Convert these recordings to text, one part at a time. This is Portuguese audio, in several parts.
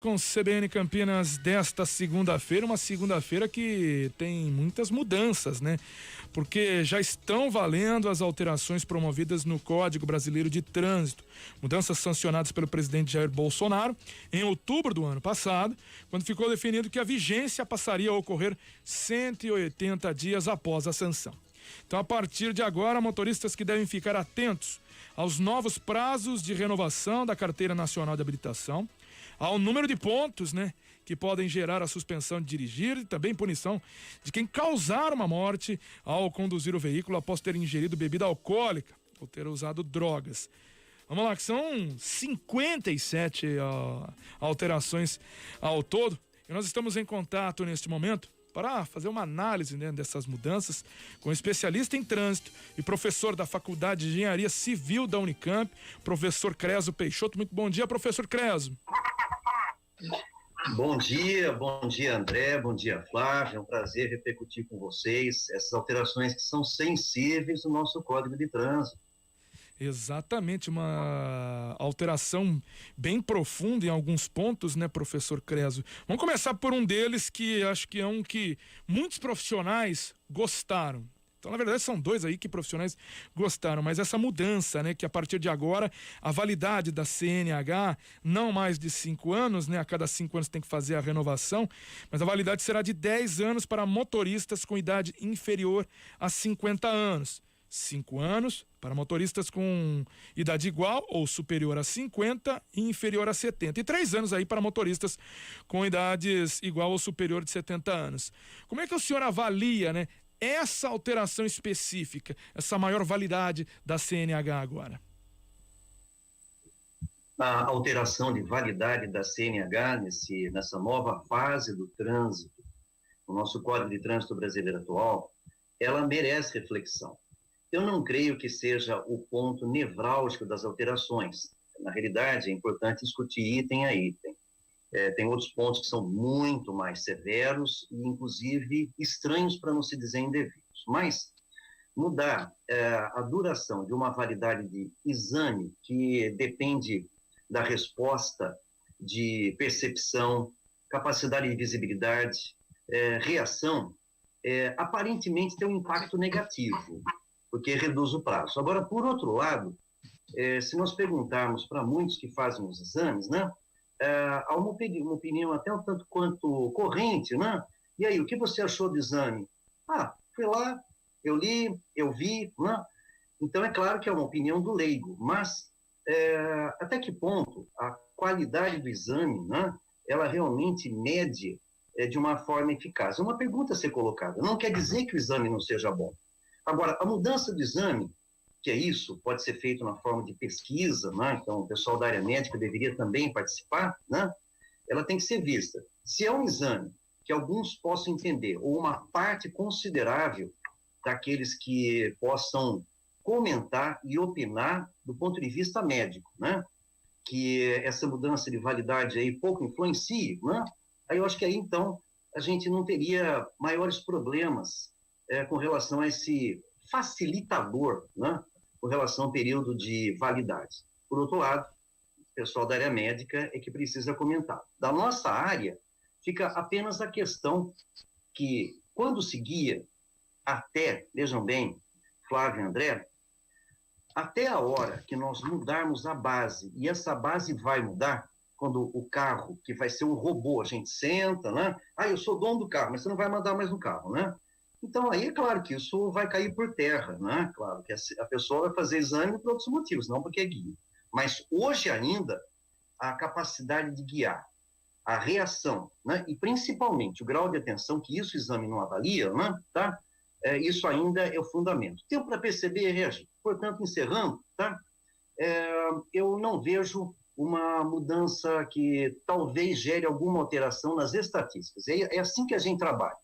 Com CBN Campinas desta segunda-feira, uma segunda-feira que tem muitas mudanças, né? Porque já estão valendo as alterações promovidas no Código Brasileiro de Trânsito. Mudanças sancionadas pelo presidente Jair Bolsonaro em outubro do ano passado, quando ficou definido que a vigência passaria a ocorrer 180 dias após a sanção. Então, a partir de agora, motoristas que devem ficar atentos aos novos prazos de renovação da Carteira Nacional de Habilitação, ao número de pontos, né, que podem gerar a suspensão de dirigir e também punição de quem causar uma morte ao conduzir o veículo após ter ingerido bebida alcoólica ou ter usado drogas. Vamos lá, que são 57 alterações ao todo, e nós estamos em contato neste momento para fazer uma análise, né, dessas mudanças com especialista em trânsito e professor da Faculdade de Engenharia Civil da Unicamp, professor Creso Peixoto. Muito bom dia, professor Creso. Bom dia André, bom dia Flávio, é um prazer repercutir com vocês essas alterações que são sensíveis no nosso Código de Trânsito. Exatamente, uma alteração bem profunda em alguns pontos, né, professor Creso? Vamos começar por um deles que acho que é um que muitos profissionais gostaram. Então, na verdade, são dois aí que profissionais gostaram, mas essa mudança, né, que a partir de agora a validade da CNH, não mais de 5 anos, né, a cada 5 anos tem que fazer a renovação, mas a validade será de 10 anos para motoristas com idade inferior a 50 anos. 5 anos para motoristas com idade igual ou superior a 50 e inferior a 70. E 3 anos aí para motoristas com idades igual ou superior de 70 anos. Como é que o senhor avalia, né, essa alteração específica, essa maior validade da CNH agora? A alteração de validade da CNH nessa nova fase do trânsito, o nosso Código de Trânsito brasileiro atual, ela merece reflexão. Eu não creio que seja o ponto nevrálgico das alterações. Na realidade, é importante discutir item a item. Tem outros pontos que são muito mais severos e, inclusive, estranhos para não se dizer indevidos. Mas mudar a duração de uma validade de exame que depende da resposta de percepção, capacidade de visibilidade, reação, aparentemente tem um impacto negativo, porque reduz o prazo. Agora, por outro lado, se nós perguntarmos para muitos que fazem os exames, né, há uma opinião até um tanto quanto corrente, né? E aí, o que você achou do exame? Fui lá, eu li, eu vi, né? Então, é claro que é uma opinião do leigo, mas até que ponto a qualidade do exame, né, ela realmente mede de uma forma eficaz? É uma pergunta a ser colocada. Não quer dizer que o exame não seja bom. Agora, a mudança do exame, que é isso, pode ser feito na forma de pesquisa, né? Então o pessoal da área médica deveria também participar, né? Ela tem que ser vista. Se é um exame que alguns possam entender, ou uma parte considerável daqueles que possam comentar e opinar do ponto de vista médico, né? Que essa mudança de validade aí pouco influencie, né? Aí eu acho que aí então a gente não teria maiores problemas com relação a esse facilitador, né, com relação ao período de validade. Por outro lado, o pessoal da área médica é que precisa comentar. Da nossa área, fica apenas a questão que, quando se guia até, vejam bem, Flávio e André, até a hora que nós mudarmos a base, e essa base vai mudar, quando o carro, que vai ser um robô, a gente senta, né, eu sou dono do carro, mas você não vai mandar mais no carro, né? Então, aí é claro que isso vai cair por terra, né? Claro que a pessoa vai fazer exame por outros motivos, não porque é guia. Mas hoje ainda, a capacidade de guiar, a reação, né? E principalmente o grau de atenção, que isso o exame não avalia, né? Tá? Isso ainda é o fundamento. Tempo para perceber e reagir. Portanto, encerrando, tá? Eu não vejo uma mudança que talvez gere alguma alteração nas estatísticas. É assim que a gente trabalha.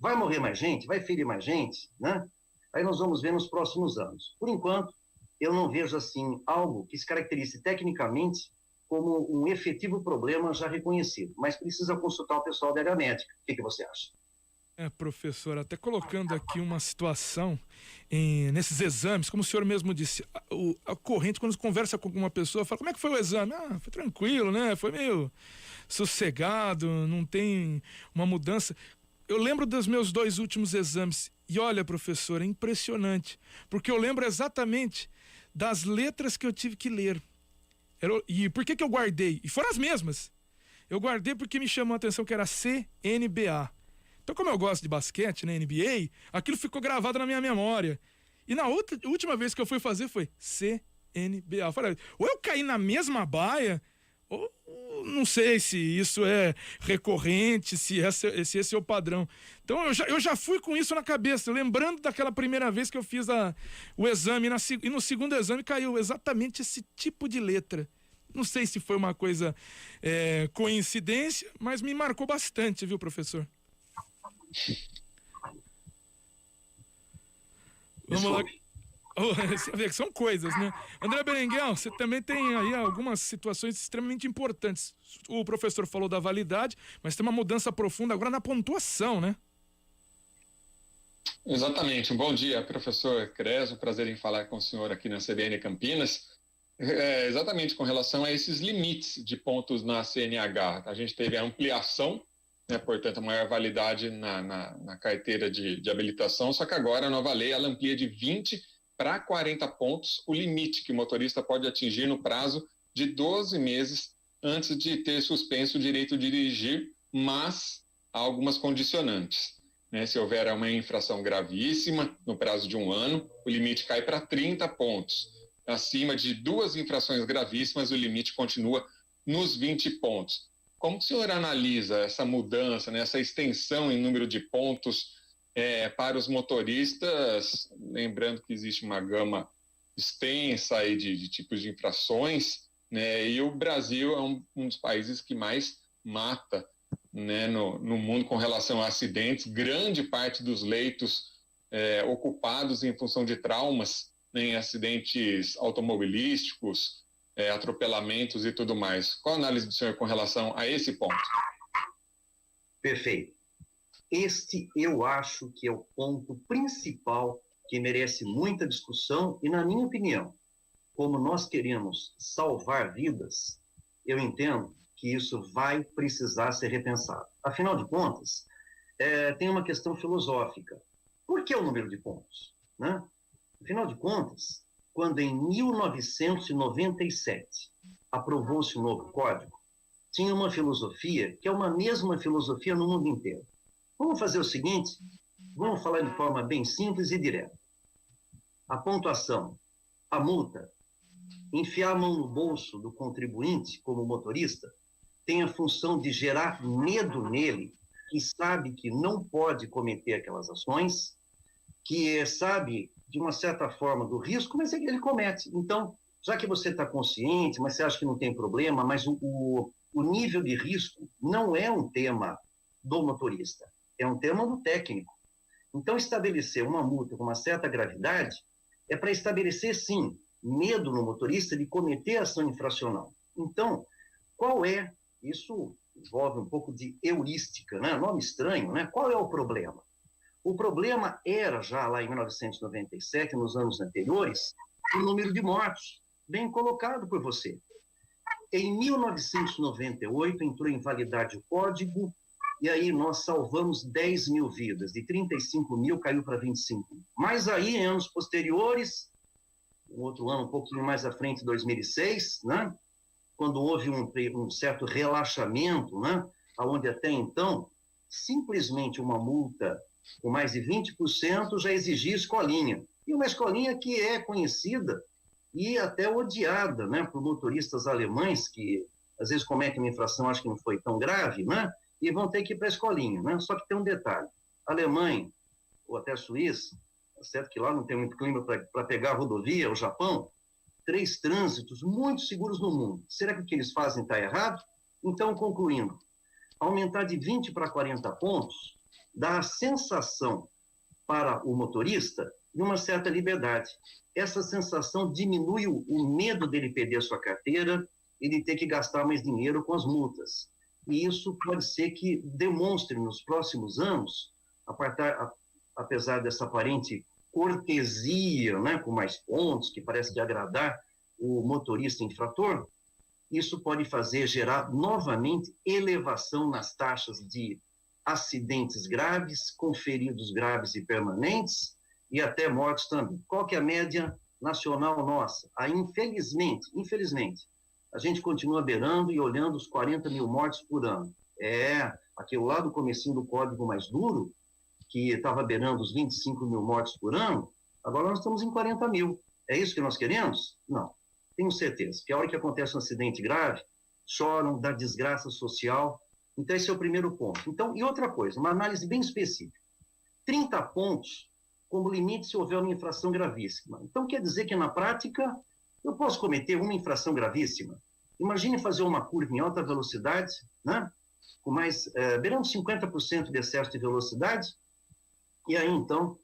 Vai morrer mais gente? Vai ferir mais gente? Né? Aí nós vamos ver nos próximos anos. Por enquanto, eu não vejo assim algo que se caracterize tecnicamente como um efetivo problema já reconhecido, mas precisa consultar o pessoal da área médica. O que você acha? Professor, até colocando aqui uma situação nesses exames, como o senhor mesmo disse, a corrente, quando conversa com alguma pessoa, fala, como é que foi o exame? Foi tranquilo, né? Foi meio sossegado, não tem uma mudança. Eu lembro dos meus 2 últimos exames e olha, professor, é impressionante, porque eu lembro exatamente das letras que eu tive que ler. E por que eu guardei? E foram as mesmas. Eu guardei porque me chamou a atenção que era CNBA. Então, como eu gosto de basquete, né, NBA, aquilo ficou gravado na minha memória. E na última vez que eu fui fazer foi CNBA. Eu falei, ou eu caí na mesma baia, ou não sei se isso é recorrente, se esse é o padrão. Então, eu já fui com isso na cabeça, lembrando daquela primeira vez que eu fiz o exame, e no segundo exame caiu exatamente esse tipo de letra. Não sei se foi uma coisa coincidência, mas me marcou bastante, viu, professor? Vamos lá. Você vê que são coisas, né? André Berenguel, você também tem aí algumas situações extremamente importantes. O professor falou da validade, mas tem uma mudança profunda agora na pontuação, né? Exatamente. Um bom dia, professor Creso. Prazer em falar com o senhor aqui na CBN Campinas. Exatamente com relação a esses limites de pontos na CNH. A gente teve a ampliação, né, portanto, a maior validade na carteira de habilitação, só que agora a nova lei ela amplia de 20 para 40 pontos o limite que o motorista pode atingir no prazo de 12 meses antes de ter suspenso o direito de dirigir, mas há algumas condicionantes. Né? Se houver uma infração gravíssima no prazo de 1 ano, o limite cai para 30 pontos. Acima de 2 infrações gravíssimas, o limite continua nos 20 pontos. Como o senhor analisa essa mudança, né, essa extensão em número de pontos para os motoristas, lembrando que existe uma gama extensa aí de tipos de infrações, né, e o Brasil é um dos países que mais mata, né, no mundo com relação a acidentes. Grande parte dos leitos ocupados em função de traumas, né, em acidentes automobilísticos, atropelamentos e tudo mais. Qual a análise do senhor com relação a esse ponto? Perfeito. Este eu acho que é o ponto principal que merece muita discussão e, na minha opinião, como nós queremos salvar vidas, eu entendo que isso vai precisar ser repensado. Afinal de contas, tem uma questão filosófica. Por que o número de pontos? Né? Afinal de contas, quando em 1997 aprovou-se o novo Código, tinha uma filosofia que é uma mesma filosofia no mundo inteiro. Vamos fazer o seguinte, vamos falar de forma bem simples e direta. A pontuação, a multa, enfiar a mão no bolso do contribuinte como motorista, tem a função de gerar medo nele, que sabe que não pode cometer aquelas ações, que sabe, de uma certa forma, do risco, mas ele comete. Então, já que você está consciente, mas você acha que não tem problema, mas o nível de risco não é um tema do motorista, é um tema do técnico. Então, estabelecer uma multa com uma certa gravidade é para estabelecer, sim, medo no motorista de cometer ação infracional. Então, qual é, isso envolve um pouco de heurística, né? Nome estranho, né? Qual é o problema? O problema era, já lá em 1997, nos anos anteriores, o número de mortos, bem colocado por você. Em 1998, entrou em validade o código, e aí nós salvamos 10 mil vidas, de 35 mil caiu para 25 mil. Mas aí, em anos posteriores, um outro ano um pouquinho mais à frente, 2006, né, quando houve um certo relaxamento, né, onde até então, simplesmente uma multa com mais de 20% já exigia escolinha. E uma escolinha que é conhecida e até odiada, né, por motoristas alemães que às vezes cometem uma infração, acho que não foi tão grave, né, e vão ter que ir para a escolinha, né? Só que tem um detalhe, Alemanha ou até Suíça, certo que lá não tem muito clima para pegar a rodovia, o Japão, 3 trânsitos muito seguros no mundo. Será que o que eles fazem está errado? Então, concluindo, aumentar de 20 para 40 pontos dá a sensação para o motorista de uma certa liberdade. Essa sensação diminui o medo dele perder sua carteira e de ter que gastar mais dinheiro com as multas. E isso pode ser que demonstre nos próximos anos apesar dessa aparente cortesia, né, com mais pontos, que parece de agradar o motorista infrator, isso pode gerar novamente elevação nas taxas de acidentes graves, com feridos graves e permanentes, e até mortes também. Qual que é a média nacional nossa? Infelizmente, a gente continua beirando e olhando os 40 mil mortes por ano. Aquele lá do comecinho do código mais duro, que estava beirando os 25 mil mortes por ano, agora nós estamos em 40 mil. É isso que nós queremos? Não. Tenho certeza que a hora que acontece um acidente grave, choram da desgraça social. Então, esse é o primeiro ponto. Então, e outra coisa, uma análise bem específica. 30 pontos como limite se houver uma infração gravíssima. Então, quer dizer que, na prática, eu posso cometer uma infração gravíssima. Imagine fazer uma curva em alta velocidade, né? Com beirando 50% de excesso de velocidade, e aí, então,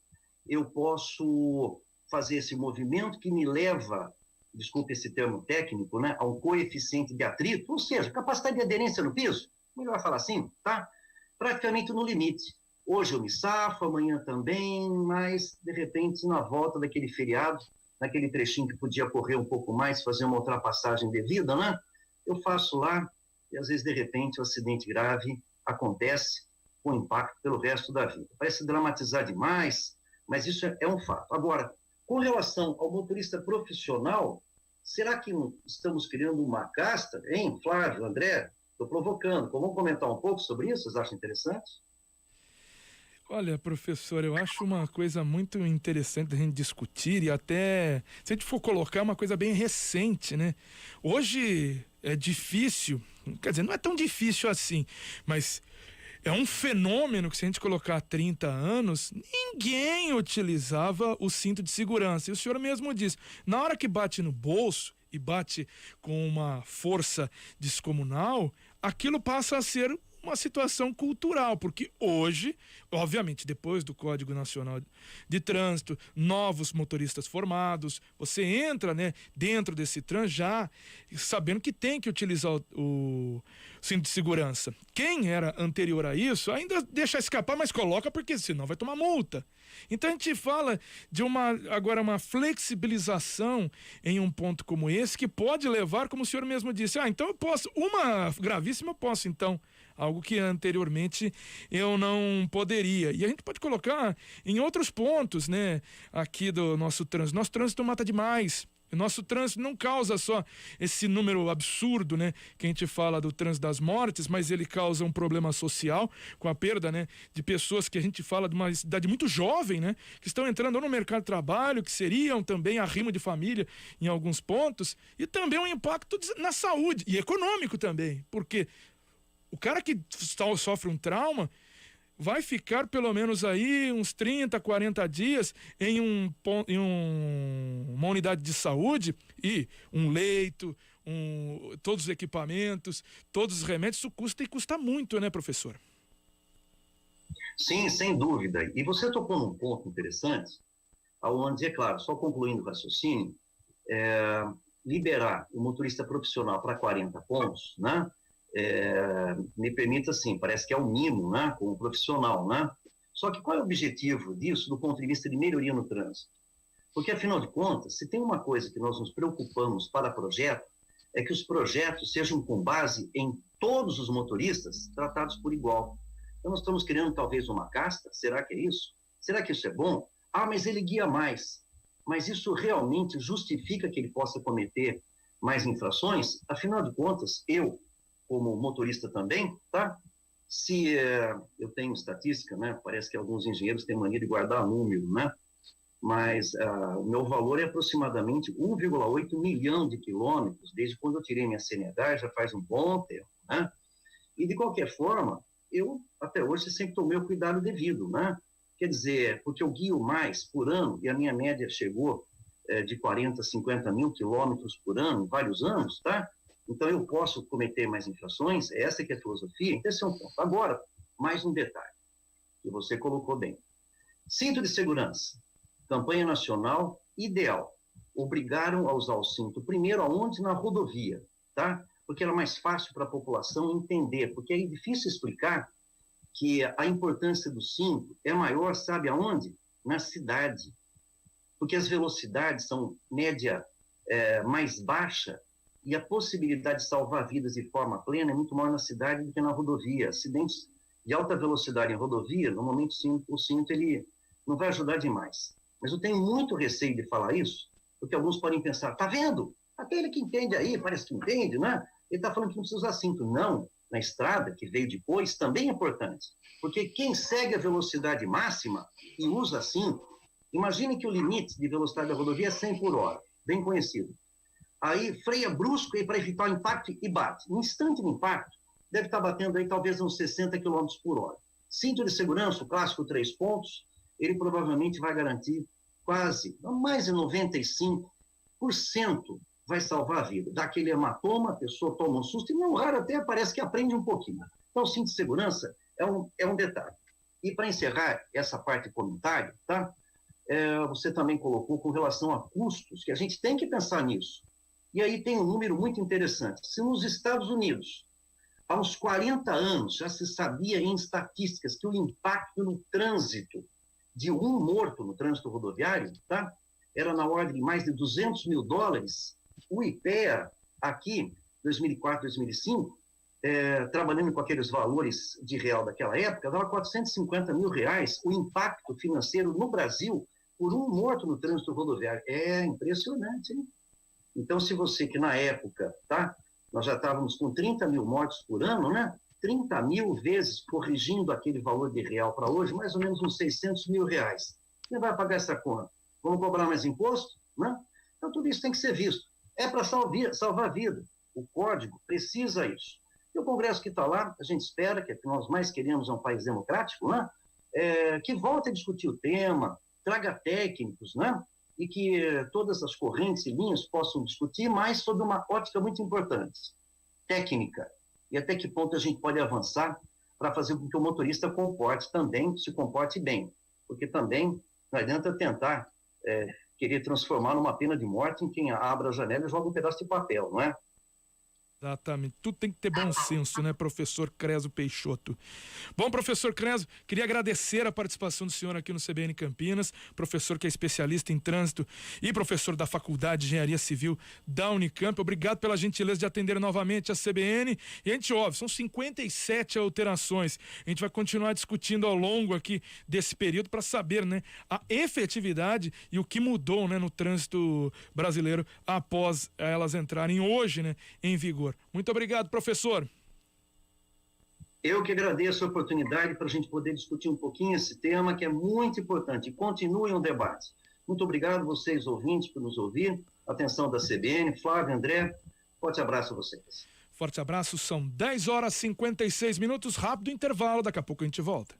eu posso fazer esse movimento que me leva, desculpe esse termo técnico, né, a um coeficiente de atrito, ou seja, capacidade de aderência no piso, melhor falar assim, tá? Praticamente no limite. Hoje eu me safo, amanhã também, mas, de repente, na volta daquele feriado, naquele trechinho que podia correr um pouco mais, fazer uma ultrapassagem devida, né? Eu faço lá, e às vezes, de repente, o acidente grave acontece com impacto pelo resto da vida. Parece dramatizar demais, mas isso é um fato. Agora, com relação ao motorista profissional, será que estamos criando uma casta, hein, Flávio, André? Estou provocando. Vamos comentar um pouco sobre isso? Vocês acham interessante? Olha, professor, eu acho uma coisa muito interessante a gente discutir e até, se a gente for colocar, uma coisa bem recente, né? Hoje é difícil, quer dizer, não é tão difícil assim, mas é um fenômeno que, se a gente colocar há 30 anos, ninguém utilizava o cinto de segurança. E o senhor mesmo diz, na hora que bate no bolso e bate com uma força descomunal, aquilo passa a ser uma situação cultural, porque hoje, obviamente, depois do Código Nacional de Trânsito, novos motoristas formados, você entra, né, dentro desse trânsito já sabendo que tem que utilizar o cinto de segurança. Quem era anterior a isso ainda deixa escapar, mas coloca porque senão vai tomar multa. Então a gente fala de agora uma flexibilização em um ponto como esse, que pode levar, como o senhor mesmo disse, então eu posso, uma gravíssima eu posso então, algo que anteriormente eu não poderia. E a gente pode colocar em outros pontos, né, aqui do nosso trânsito. Nosso trânsito mata demais. O nosso trânsito não causa só esse número absurdo, né, que a gente fala do trânsito das mortes, mas ele causa um problema social com a perda, né, de pessoas que a gente fala de uma idade muito jovem, né, que estão entrando no mercado de trabalho, que seriam também arrimo de família em alguns pontos, e também um impacto na saúde e econômico também, porque o cara que sofre um trauma vai ficar pelo menos aí uns 30, 40 dias em uma unidade de saúde e um leito, todos os equipamentos, todos os remédios, isso custa e custa muito, né, professor? Sim, sem dúvida. E você tocou num ponto interessante, onde, é claro, só concluindo o raciocínio, liberar o motorista profissional para 40 pontos, né? Me permita, assim, parece que é um mimo, né, com o profissional, né? Só que qual é o objetivo disso do ponto de vista de melhoria no trânsito? Porque, afinal de contas, se tem uma coisa que nós nos preocupamos para projeto, é que os projetos sejam com base em todos os motoristas tratados por igual. Então, nós estamos criando talvez uma casta, será que é isso? Será que isso é bom? Mas ele guia mais. Mas isso realmente justifica que ele possa cometer mais infrações? Afinal de contas, eu, como motorista também, tá? Se eu tenho estatística, né? Parece que alguns engenheiros têm mania de guardar número, né? Mas o meu valor é aproximadamente 1,8 milhão de quilômetros, desde quando eu tirei minha CNH, já faz um bom tempo, né? E, de qualquer forma, eu, até hoje, sempre tomei o cuidado devido, né? Quer dizer, porque eu guio mais por ano, e a minha média chegou de 40, 50 mil quilômetros por ano, vários anos, tá? Então, eu posso cometer mais infrações, essa que é a filosofia, então esse é um ponto. Agora, mais um detalhe, que você colocou bem. Cinto de segurança, campanha nacional, ideal. Obrigaram a usar o cinto, primeiro aonde? Na rodovia, tá? Porque era mais fácil para a população entender, porque é difícil explicar que a importância do cinto é maior, sabe aonde? Na cidade. Porque as velocidades são média mais baixa e a possibilidade de salvar vidas de forma plena é muito maior na cidade do que na rodovia. Acidentes de alta velocidade em rodovia, normalmente o cinto ele não vai ajudar demais. Mas eu tenho muito receio de falar isso, porque alguns podem pensar, tá vendo? Aquele que entende aí, parece que entende, né? Ele está falando que não precisa usar cinto. Não, na estrada, que veio depois, também é importante. Porque quem segue a velocidade máxima e usa cinto, imagine que o limite de velocidade da rodovia é 100 por hora, bem conhecido. Aí freia brusco para evitar o impacto e bate. No instante do impacto, deve estar batendo aí talvez uns 60 km por hora. Cinto de segurança, o clássico 3 pontos, ele provavelmente vai garantir quase, mais de 95% vai salvar a vida. Dá aquele hematoma, a pessoa toma um susto, e não raro até parece que aprende um pouquinho. Então, o cinto de segurança é um detalhe. E para encerrar essa parte de comentário, tá? Você também colocou com relação a custos, que a gente tem que pensar nisso. E aí tem um número muito interessante. Se nos Estados Unidos, há uns 40 anos, já se sabia em estatísticas que o impacto no trânsito de um morto no trânsito rodoviário, tá? Era na ordem de mais de $200 mil. O IPEA, aqui, 2004, 2005, trabalhando com aqueles valores de real daquela época, dava R$450 mil o impacto financeiro no Brasil por um morto no trânsito rodoviário. É impressionante, hein? Então, se você, que na época, tá? Nós já estávamos com 30 mil mortos por ano, né? 30 mil vezes, corrigindo aquele valor de real para hoje, mais ou menos uns R$600 mil. Quem vai pagar essa conta? Vamos cobrar mais imposto? Né? Então, tudo isso tem que ser visto. É para salvar a vida. O código precisa isso. E o Congresso que está lá, a gente espera, que nós mais queremos um país democrático, né? Que volte a discutir o tema, traga técnicos, né? E que todas as correntes e linhas possam discutir, mas sob uma ótica muito importante, técnica. E até que ponto a gente pode avançar para fazer com que o motorista se comporte bem. Porque também não adianta tentar querer transformar numa pena de morte em quem abre a janela e joga um pedaço de papel, não é? Exatamente. Tudo tem que ter bom senso, né, professor Creso Peixoto? Bom, professor Creso, queria agradecer a participação do senhor aqui no CBN Campinas, professor que é especialista em trânsito e professor da Faculdade de Engenharia Civil da Unicamp. Obrigado pela gentileza de atender novamente a CBN. E a gente ouve, são 57 alterações. A gente vai continuar discutindo ao longo aqui desse período para saber, né, a efetividade e o que mudou, né, no trânsito brasileiro após elas entrarem hoje, né, em vigor. Muito obrigado, professor. Eu que agradeço a oportunidade para a gente poder discutir um pouquinho esse tema que é muito importante. Continuem o debate. Muito obrigado vocês, ouvintes, por nos ouvir. Atenção da CBN, Flávio, André, forte abraço a vocês. Forte abraço, são 10h56, rápido intervalo, daqui a pouco a gente volta.